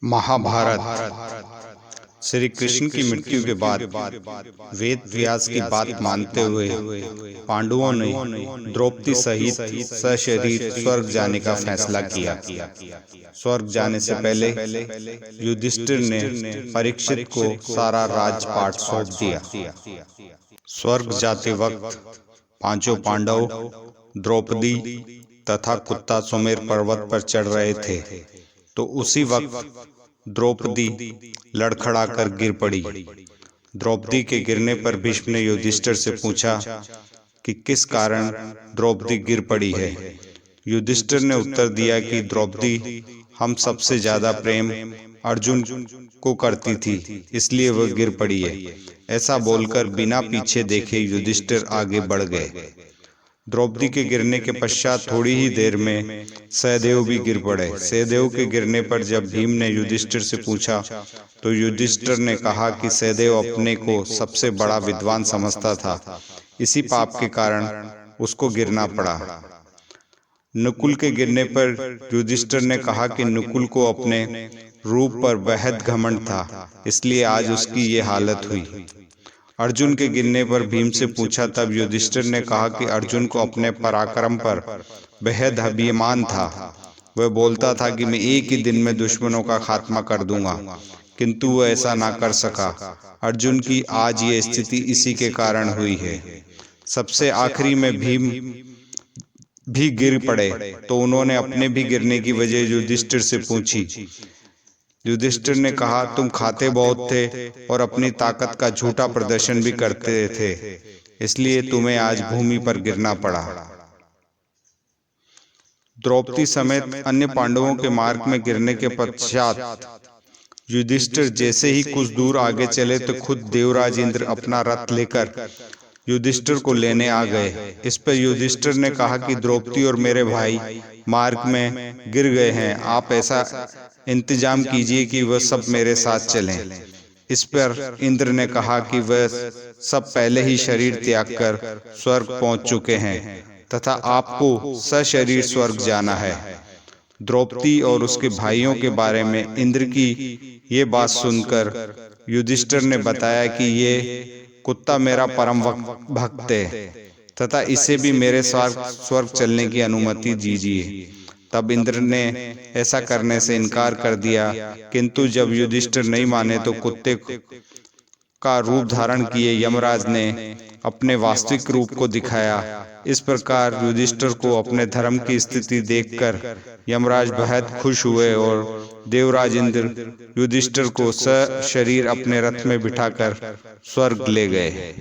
महाभारत। श्री कृष्ण की मृत्यु के बाद वेद व्यास की बात मानते हुए पांडवों ने द्रौपदी सहित सशरीर स्वर्ग जाने का फैसला किया। स्वर्ग जाने से पहले युधिष्ठिर ने परीक्षित को सारा राजपाट सौंप दिया। स्वर्ग जाते वक्त पांचों पांडव द्रौपदी तथा कुत्ता सुमेर पर्वत पर चढ़ रहे थे, तो उसी वक्त द्रौपदी लड़खड़ाकर गिर पड़ी। द्रौपदी के गिरने पर भीष्म ने युधिष्ठिर से पूछा कि किस कारण द्रौपदी गिर पड़ी है। युधिष्ठिर ने उत्तर दिया कि द्रौपदी हम सबसे ज्यादा प्रेम अर्जुन को करती थी, इसलिए वह गिर पड़ी है। ऐसा बोलकर बिना पीछे देखे युधिष्ठिर आगे बढ़ गए। द्रौपदी के गिरने के पश्चात थोड़ी ही देर में सहदेव भी गिर पड़े। सहदेव के गिरने पर जब भीम ने युधिष्ठिर से पूछा तो युधिष्ठिर ने कहा कि सहदेव अपने को सबसे बड़ा विद्वान समझता था, इसी पाप के कारण उसको गिरना पड़ा। नकुल के गिरने पर युधिष्ठिर ने कहा कि नकुल को अपने रूप पर बेहद घमंड था, इसलिए आज उसकी ये हालत हुई। अर्जुन के गिरने पर भीम से पूछा तब युधिष्ठिर ने कहा कि अर्जुन को अपने पराक्रम पर बेहद अभिमान था। वह बोलता था कि मैं एक ही दिन में दुश्मनों का खात्मा कर दूंगा, किंतु वह ऐसा ना कर सका। अर्जुन की आज ये स्थिति इसी के कारण हुई है। सबसे आखिरी में भीम भी गिर पड़े तो उन्होंने अपने भी गिरने की वजह युधिष्ठिर से पूछी। युधिष्ठिर ने कहा, तुम खाते बहुत थे और अपनी ताकत का झूठा प्रदर्शन भी करते थे, इसलिए तुम्हें आज भूमि पर गिरना पड़ा। द्रौपदी समेत अन्य पांडवों के मार्ग में गिरने के पश्चात युधिष्ठिर जैसे ही कुछ दूर आगे चले तो खुद देवराज इंद्र अपना रथ लेकर युधिष्ठिर को लेने आ गए। इस पर युधिष्ठिर ने कहा कि द्रौपदी और मेरे भाई मार्ग में गिर गए हैं, आप ऐसा इंतजाम कीजिए कि वह सब मेरे साथ चलें। इस पर इंद्र ने कहा कि वह सब पहले ही शरीर त्याग कर स्वर्ग पहुंच चुके हैं तथा आपको सशरीर स्वर्ग जाना है। द्रौपदी और उसके भाइयों के बारे में इंद्र की ये बात सुनकर युधिष्ठिर ने बताया कि ये कुत्ता मेरा परम भक्त है तथा इसे भी मेरे स्वर्ग चलने की अनुमति दीजिए। तब इंद्र ने ऐसा करने से इनकार कर दिया, किंतु जब युधिष्ठिर नहीं माने तो कुत्ते का रूप धारण किए यमराज ने अपने वास्तविक रूप को दिखाया। इस प्रकार युधिष्ठिर को अपने धर्म की स्थिति देखकर यमराज बेहद खुश हुए और देवराज इंद्र युधिष्ठिर को सशरीर अपने रथ में बिठाकर स्वर्ग ले गए।